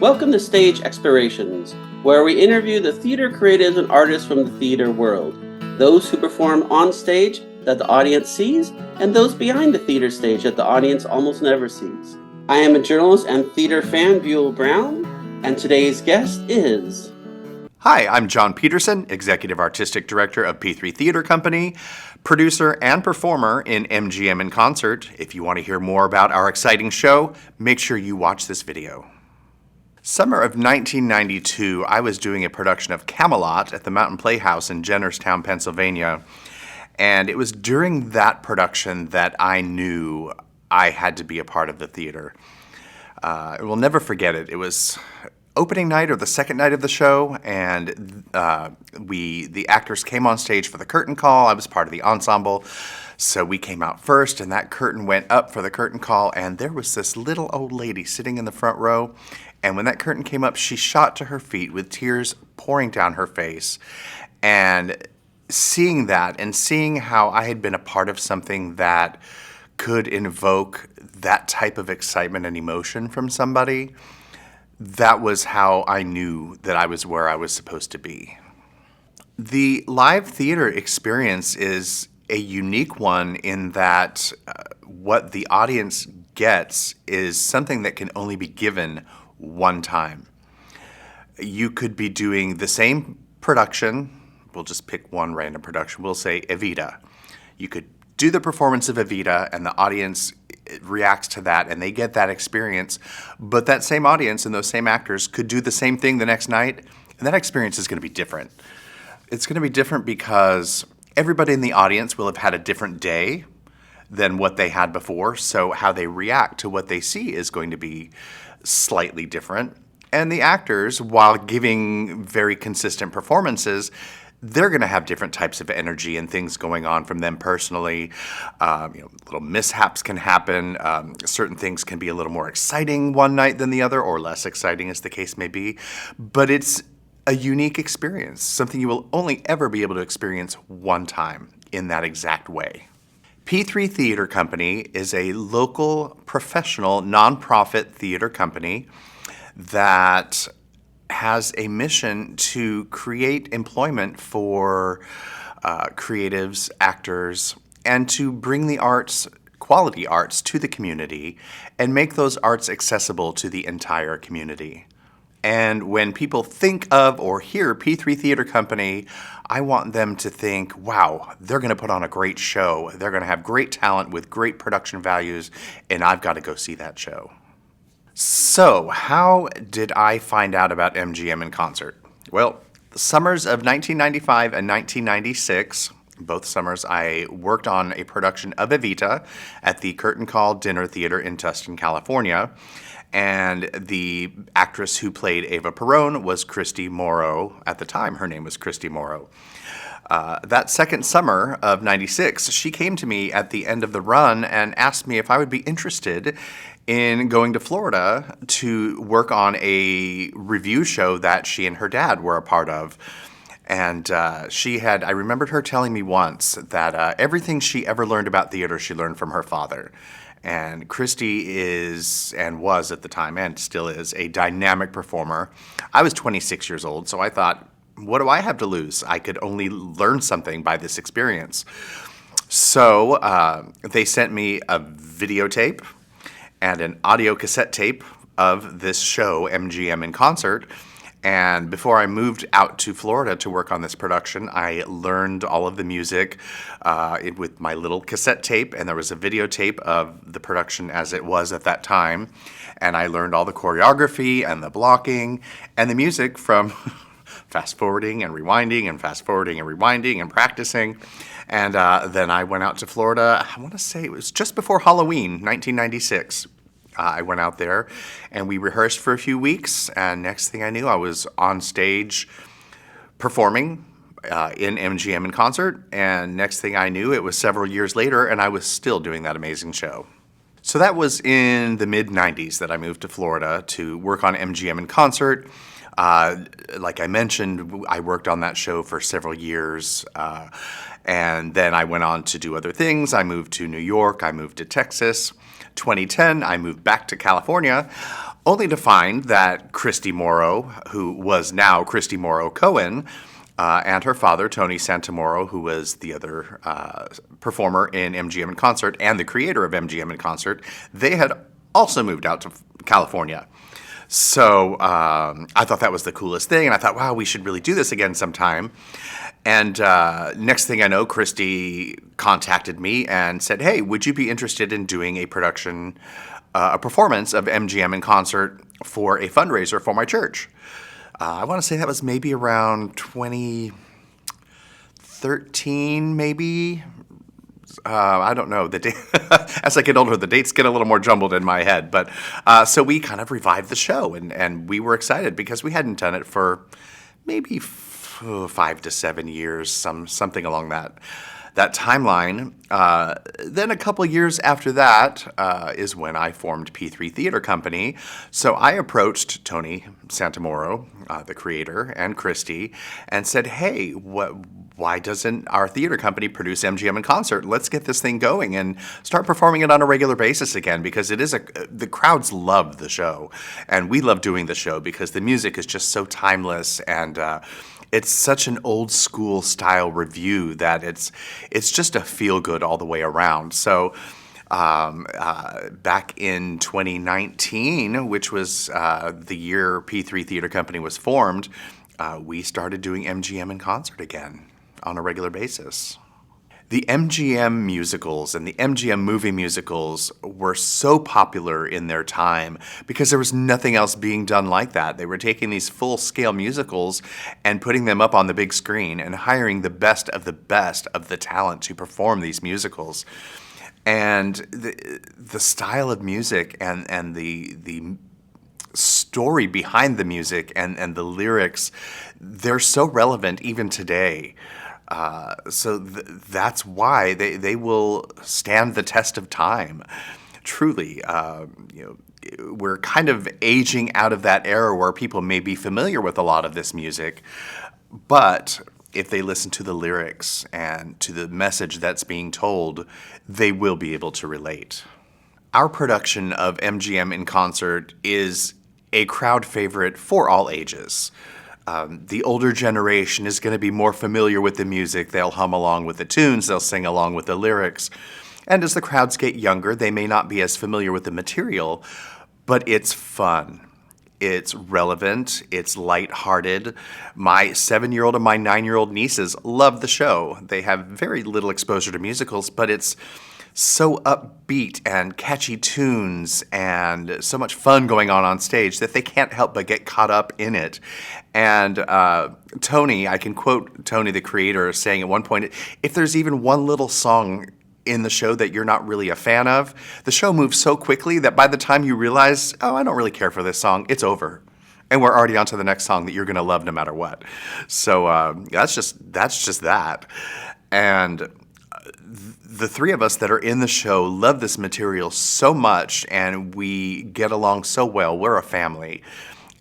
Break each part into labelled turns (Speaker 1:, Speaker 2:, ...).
Speaker 1: Welcome to Stage Explorations, where we interview the theater creatives and artists from the theater world, those who perform on stage that the audience sees, and those behind the theater stage that the audience almost never sees. I am a journalist and theater fan, Blvd Brown, and today's guest is...
Speaker 2: Hi, I'm Jon Peterson, Executive Artistic Director of P3 Theater Company, producer and performer in MGM in Concert. If you want to hear more about our exciting show, make sure you watch this video. Summer of 1992, I was doing a production of Camelot at the Mountain Playhouse in Jennerstown, Pennsylvania. And it was during that production that I knew I had to be a part of the theater. I will never forget it. It was opening night or the second night of the show, and the actors came on stage for the curtain call. I was part of the ensemble, so we came out first, and that curtain went up for the curtain call, and there was this little old lady sitting in the front row, and when that curtain came up, she shot to her feet with tears pouring down her face. And seeing that and seeing how I had been a part of something that could invoke that type of excitement and emotion from somebody, that was how I knew that I was where I was supposed to be. The live theater experience is a unique one in that what the audience gets is something that can only be given one time. You could be doing the same production, we'll just pick one random production, we'll say Evita. You could do the performance of Evita and the audience reacts to that and they get that experience, but that same audience and those same actors could do the same thing the next night, and that experience is going to be different. It's going to be different because everybody in the audience will have had a different day than what they had before, so how they react to what they see is going to be slightly different. And the actors, while giving very consistent performances, they're going to have different types of energy and things going on from them personally. Little mishaps can happen. Certain things can be a little more exciting one night than the other, or less exciting as the case may be. But it's a unique experience, something you will only ever be able to experience one time in that exact way. P3 Theater Company is a local, professional, nonprofit theater company that has a mission to create employment for creatives, actors, and to bring the arts, quality arts, to the community and make those arts accessible to the entire community. And when people think of or hear P3 Theater Company, I want them to think, wow, they're going to put on a great show. They're going to have great talent with great production values, and I've got to go see that show. So, how did I find out about MGM in Concert? Well, the summers of 1995 and 1996, both summers, I worked on a production of Evita at the Curtain Call Dinner Theater in Tustin, California. And the actress who played Eva Perón was Christy Mauro. At the time, her name was Christy Mauro. That second summer of 96, she came to me at the end of the run and asked me if I would be interested in going to Florida to work on a revue show that she and her dad were a part of. And I remembered her telling me once that everything she ever learned about theater, she learned from her father. And Christy is, and was at the time, and still is, a dynamic performer. I was 26 years old, so I thought, what do I have to lose? I could only learn something by this experience. So they sent me a videotape and an audio cassette tape of this show, MGM in Concert. And before I moved out to Florida to work on this production, I learned all of the music with my little cassette tape, and there was a videotape of the production as it was at that time. And I learned all the choreography and the blocking and the music from fast forwarding and rewinding and fast forwarding and rewinding and practicing. And then I went out to Florida, I want to say it was just before Halloween, 1996. I went out there and we rehearsed for a few weeks, and next thing I knew, I was on stage performing in MGM in Concert, and next thing I knew, it was several years later and I was still doing that amazing show. So that was in the mid-90s that I moved to Florida to work on MGM in Concert. Like I mentioned, I worked on that show for several years, and then I went on to do other things. I moved to New York, I moved to Texas. 2010, I moved back to California, only to find that Christy Morrow, who was now Christy Mauro-Cohen, and her father, Tony Santamauro, who was the other performer in MGM in Concert and the creator of MGM in Concert, they had also moved out to California. So I thought that was the coolest thing, and I thought, wow, we should really do this again sometime. And next thing I know, Christy contacted me and said, hey, would you be interested in doing a production, a performance of MGM in Concert for a fundraiser for my church? I want to say that was maybe around 2013, maybe. I don't know. The date, as I get older, the dates get a little more jumbled in my head. But so we kind of revived the show, and we were excited because we hadn't done it for maybe 5 to 7 years, something along that timeline. Then a couple years after that is when I formed P3 Theater Company. So I approached Tony Santamauro, the creator, and Christy, and said, hey, why doesn't our theater company produce MGM in Concert? Let's get this thing going and start performing it on a regular basis again, because it is the crowds love the show, and we love doing the show because the music is just so timeless, and it's such an old school style revue that it's just a feel good all the way around. So back in 2019, which was the year P3 Theater Company was formed, we started doing MGM in Concert again on a regular basis. The MGM musicals and the MGM movie musicals were so popular in their time because there was nothing else being done like that. They were taking these full-scale musicals and putting them up on the big screen and hiring the best of the talent to perform these musicals. And the style of music and the story behind the music and the lyrics, they're so relevant even today. So that's why they will stand the test of time. Truly, we're kind of aging out of that era where people may be familiar with a lot of this music, but if they listen to the lyrics and to the message that's being told, they will be able to relate. Our production of MGM in Concert is a crowd favorite for all ages. The older generation is going to be more familiar with the music. They'll hum along with the tunes, they'll sing along with the lyrics. And as the crowds get younger, they may not be as familiar with the material, but it's fun. It's relevant, it's lighthearted. My 7-year-old and my 9-year-old nieces love the show. They have very little exposure to musicals, but it's so upbeat and catchy tunes and so much fun going on stage that they can't help but get caught up in it. And Tony, I can quote Tony, the creator, saying at one point, if there's even one little song in the show that you're not really a fan of, the show moves so quickly that by the time you realize, oh, I don't really care for this song, it's over. And we're already on to the next song that you're going to love no matter what. So that's just that. And the three of us that are in the show love this material so much, and we get along so well. We're a family.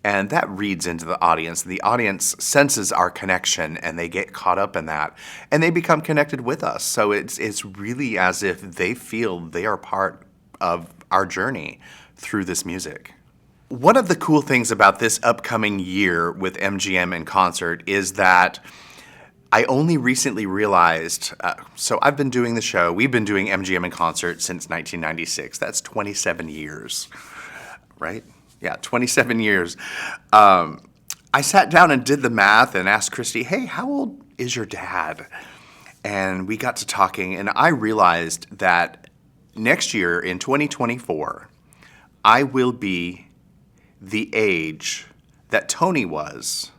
Speaker 2: And that reads into the audience. The audience senses our connection, and they get caught up in that, and they become connected with us. So it's really as if they feel they are part of our journey through this music. One of the cool things about this upcoming year with MGM in Concert is that I only recently realized, so I've been doing the show, we've been doing MGM in Concert since 1996. That's 27 years, right? Yeah, 27 years. I sat down and did the math and asked Christy, hey, how old is your dad? And we got to talking, and I realized that next year in 2024, I will be the age that Tony was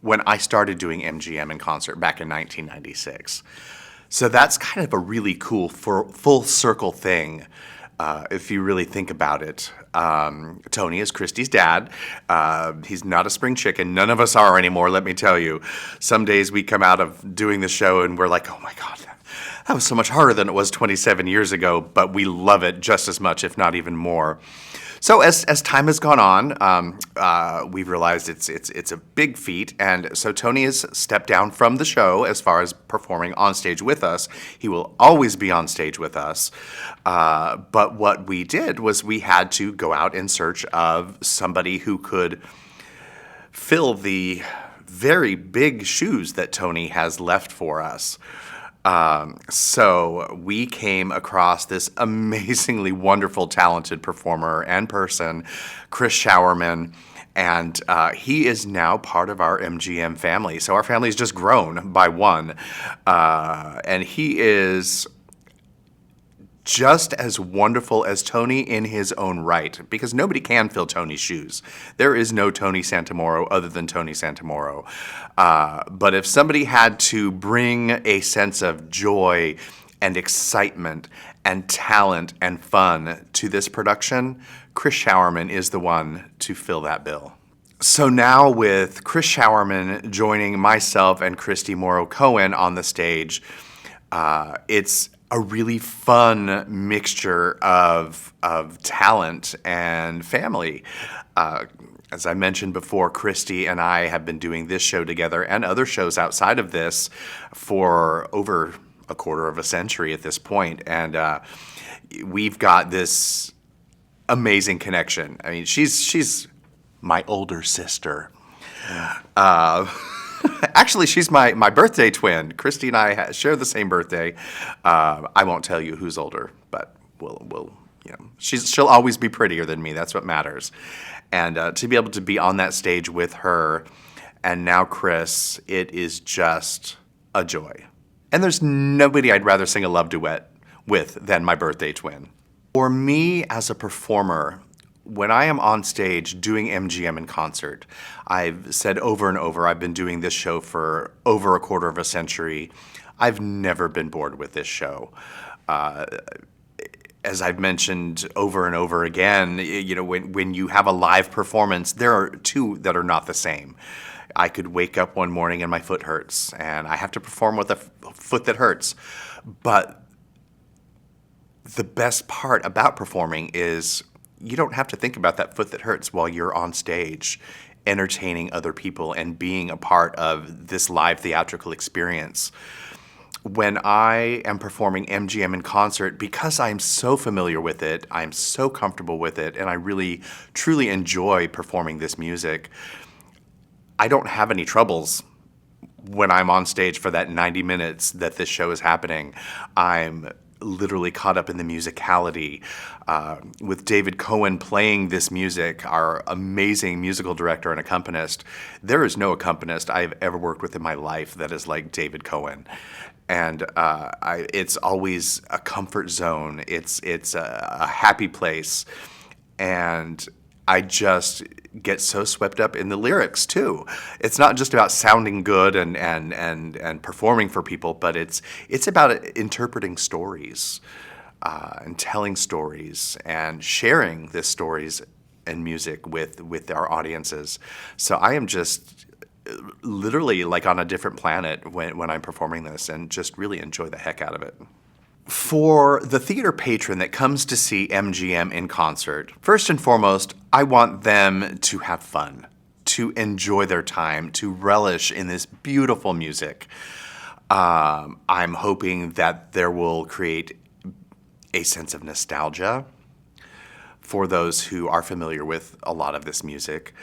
Speaker 2: when I started doing MGM in Concert back in 1996. So that's kind of a really cool full circle thing, if you really think about it. Tony is Christy's dad. He's not a spring chicken. None of us are anymore, let me tell you. Some days we come out of doing the show and we're like, oh my God, that was so much harder than it was 27 years ago, but we love it just as much, if not even more. So as time has gone on, we've realized it's a big feat, and so Tony has stepped down from the show as far as performing on stage with us. He will always be on stage with us, but what we did was we had to go out in search of somebody who could fill the very big shoes that Tony has left for us. So we came across this amazingly wonderful, talented performer and person, Chris Showerman, and he is now part of our MGM family. So our family's just grown by one, and he is just as wonderful as Tony in his own right, because nobody can fill Tony's shoes. There is no Tony Santamauro other than Tony Santamauro. But if somebody had to bring a sense of joy and excitement and talent and fun to this production, Chris Showerman is the one to fill that bill. So now with Chris Showerman joining myself and Christy Mauro-Cohen on the stage, it's a really fun mixture of talent and family. As I mentioned before, Christy and I have been doing this show together and other shows outside of this for over a quarter of a century at this point, and we've got this amazing connection. I mean, she's my older sister. Actually, she's my birthday twin. Christy and I share the same birthday. I won't tell you who's older, but we'll she'll always be prettier than me. That's what matters. And to be able to be on that stage with her and now Chris, it is just a joy. And there's nobody I'd rather sing a love duet with than my birthday twin. For me as a performer, when I am on stage doing MGM in concert, I've said over and over, I've been doing this show for over a quarter of a century. I've never been bored with this show. As I've mentioned over and over again, when you have a live performance, there are two that are not the same. I could wake up one morning and my foot hurts, and I have to perform with a foot that hurts. But the best part about performing is you don't have to think about that foot that hurts while you're on stage entertaining other people and being a part of this live theatrical experience. When I am performing MGM in concert, because I'm so familiar with it, I'm so comfortable with it, and I really, truly enjoy performing this music, I don't have any troubles when I'm on stage for that 90 minutes that this show is happening. I'm literally caught up in the musicality. With David Cohen playing this music, our amazing musical director and accompanist, there is no accompanist I've ever worked with in my life that is like David Cohen. And it's always a comfort zone. It's a happy place. And I just get so swept up in the lyrics too. It's not just about sounding good and performing for people, but it's about interpreting stories and telling stories and sharing these stories and music with our audiences. So I am just literally like on a different planet when I'm performing this, and just really enjoy the heck out of it. For the theater patron that comes to see MGM in concert, first and foremost, I want them to have fun, to enjoy their time, to relish in this beautiful music. I'm hoping that there will create a sense of nostalgia for those who are familiar with a lot of this music,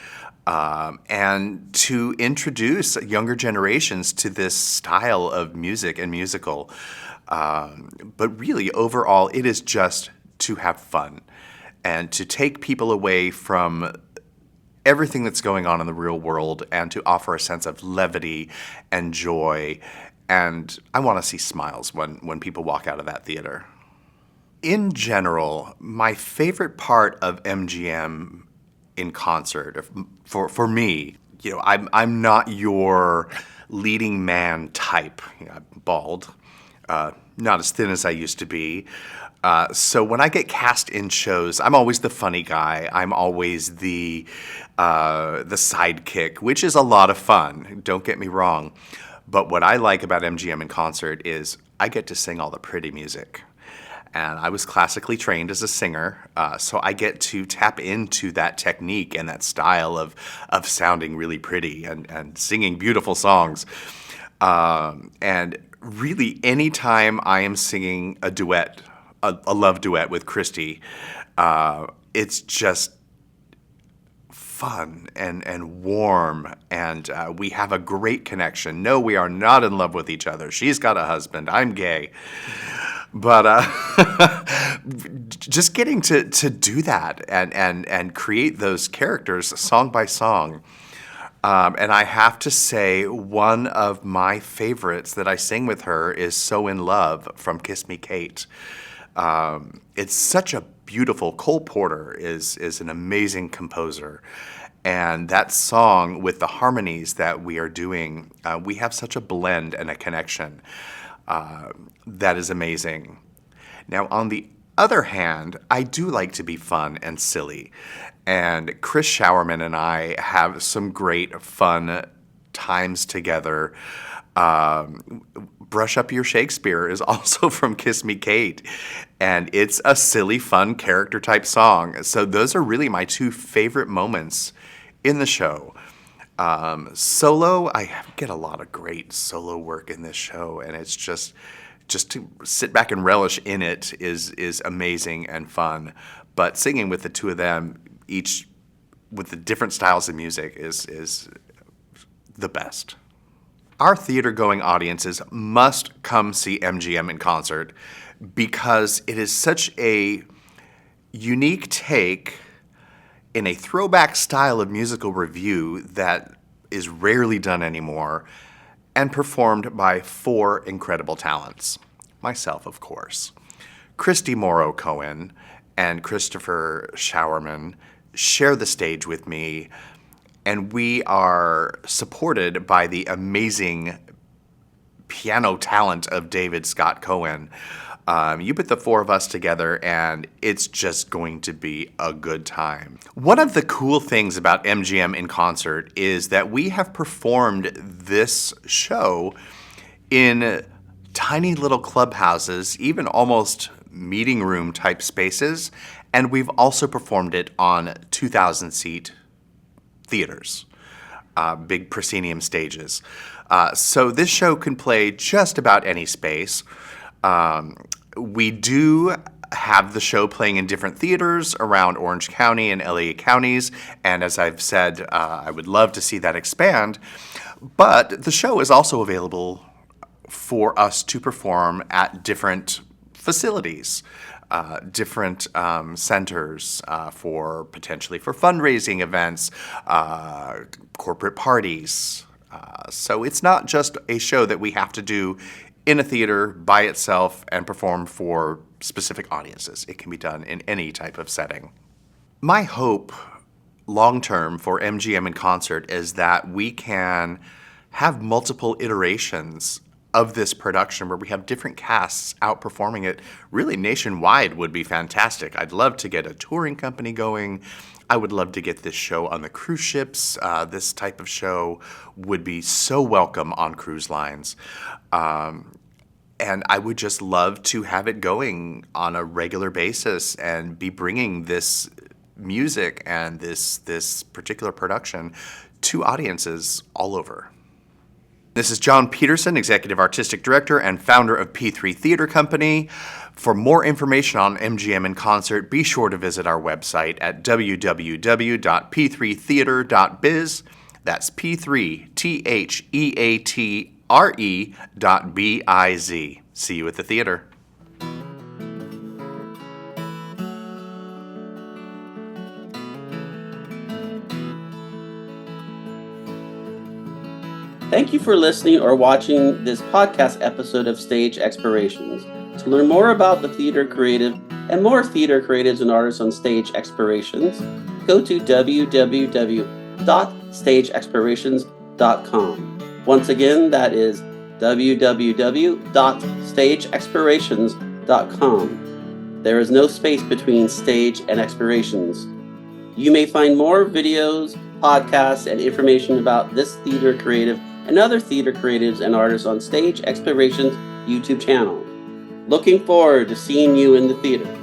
Speaker 2: and to introduce younger generations to this style of music and musical. But really, overall, it is just to have fun and to take people away from everything that's going on in the real world and to offer a sense of levity and joy. And I want to see smiles when people walk out of that theater. In general, my favorite part of MGM in concert, for me, I'm not your leading man type. I'm bald. Not as thin as I used to be. So when I get cast in shows, I'm always the funny guy. I'm always the sidekick, which is a lot of fun. Don't get me wrong. But what I like about MGM in concert is I get to sing all the pretty music. And I was classically trained as a singer, so I get to tap into that technique and that style of sounding really pretty and singing beautiful songs. And really, anytime I am singing a duet, a love duet with Christy, it's just fun and warm, and we have a great connection. No, we are not in love with each other. She's got a husband. I'm gay. But just getting to do that and create those characters song by song. And I have to say, one of my favorites that I sing with her is So in Love from Kiss Me, Kate. It's such a beautiful. Cole Porter is an amazing composer. And that song, with the harmonies that we are doing, we have such a blend and a connection that is amazing. Now, on the other hand, I do like to be fun and silly. And Chris Showerman and I have some great fun times together. Brush Up Your Shakespeare is also from Kiss Me, Kate. And it's a silly, fun character type song. So those are really my two favorite moments in the show. Solo, I get a lot of great solo work in this show, and it's just to sit back and relish in it is amazing and fun. But singing with the two of them, each with the different styles of music, is the best. Our theater-going audiences must come see MGM in concert because it is such a unique take in a throwback style of musical revue that is rarely done anymore, and performed by four incredible talents. Myself, of course. Christy Mauro-Cohen and Christopher Showerman share the stage with me, and we are supported by the amazing piano talent of David Scott Cohen. You put the four of us together, and it's just going to be a good time. One of the cool things about MGM in concert is that we have performed this show in tiny little clubhouses, even almost meeting room type spaces, and we've also performed it on 2,000-seat theaters, big proscenium stages. So this show can play just about any space. We do have the show playing in different theaters around Orange County and LA counties, and as I've said, I would love to see that expand. But the show is also available for us to perform at different facilities, different centers for potentially for fundraising events, corporate parties. So it's not just a show that we have to do in a theater by itself and perform for specific audiences. It can be done in any type of setting. My hope long-term for MGM in concert is that we can have multiple iterations of this production where we have different casts out performing it really nationwide would be fantastic. I'd love to get a touring company going. I would love to get this show on the cruise ships. This type of show would be so welcome on cruise lines. And I would just love to have it going on a regular basis and be bringing this music and this particular production to audiences all over. This is Jon Peterson, Executive Artistic Director and founder of P3 Theater Company. For more information on MGM in concert, be sure to visit our website at www.p3theater.biz. That's P3theatre.biz. See you at the theater.
Speaker 1: Thank you for listening or watching this podcast episode of Stage Explorations. To learn more about the theater creative and more theater creatives and artists on Stage Explorations, go to www.stageexplorations.com. Once again, that is www.stageexplorations.com. There is no space between stage and explorations. You may find more videos, podcasts, and information about this theater creative and other theater creatives and artists on Stage Explorations YouTube channel. Looking forward to seeing you in the theater.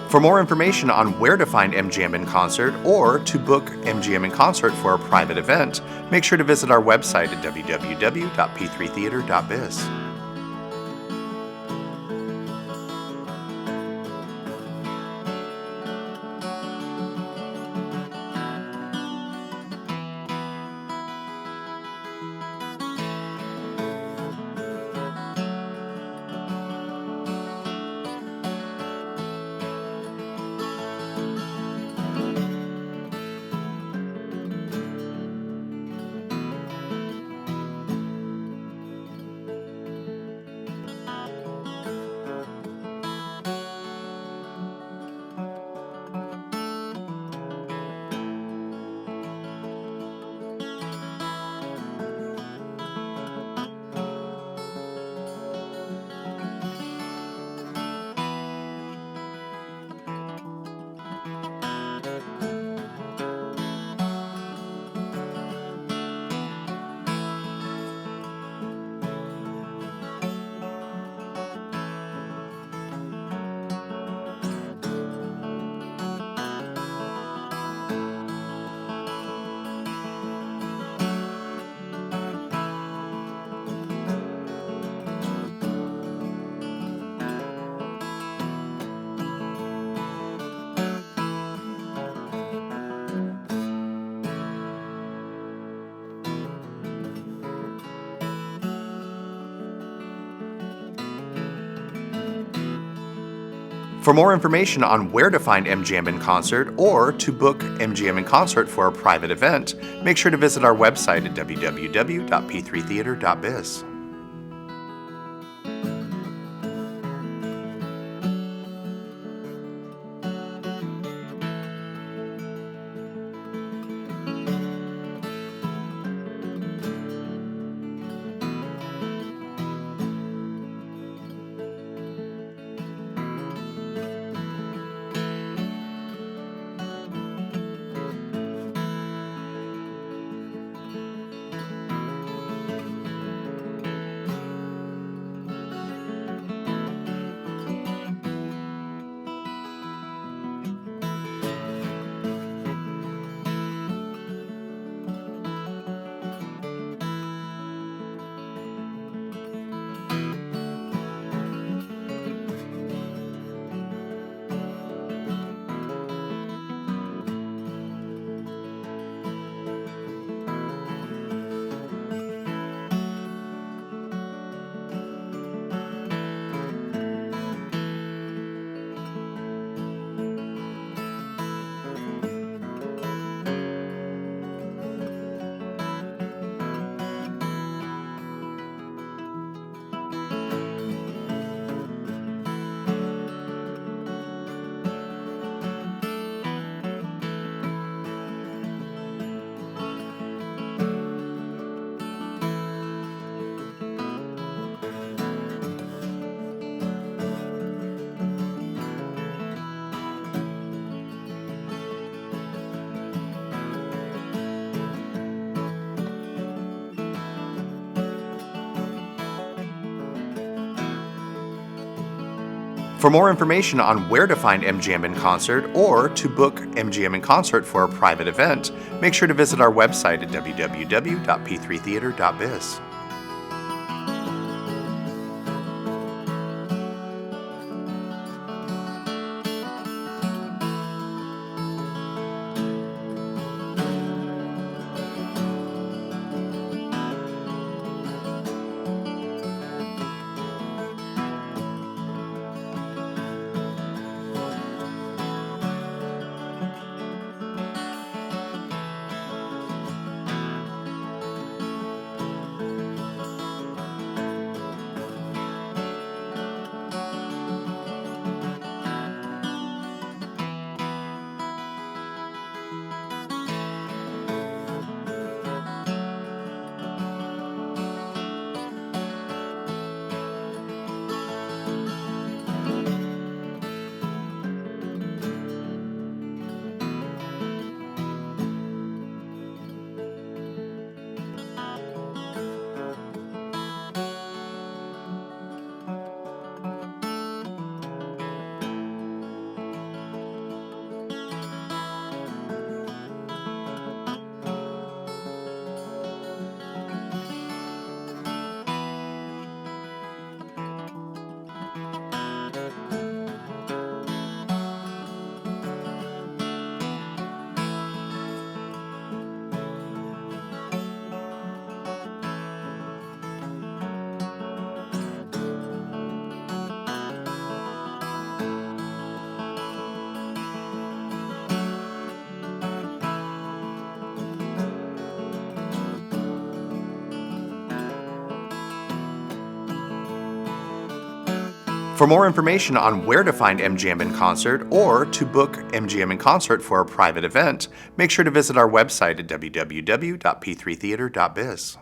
Speaker 2: For more information on where to find MGM in concert or to book MGM in concert for a private event, make sure to visit our website at www.p3theater.biz. For more information on where to find MGM in concert or to book MGM in concert for a private event, make sure to visit our website at www.p3theater.biz. For more information on where to find MGM in concert or to book MGM in concert for a private event, make sure to visit our website at www.p3theater.biz. For more information on where to find MGM in concert or to book MGM in concert for a private event, make sure to visit our website at www.p3theater.biz.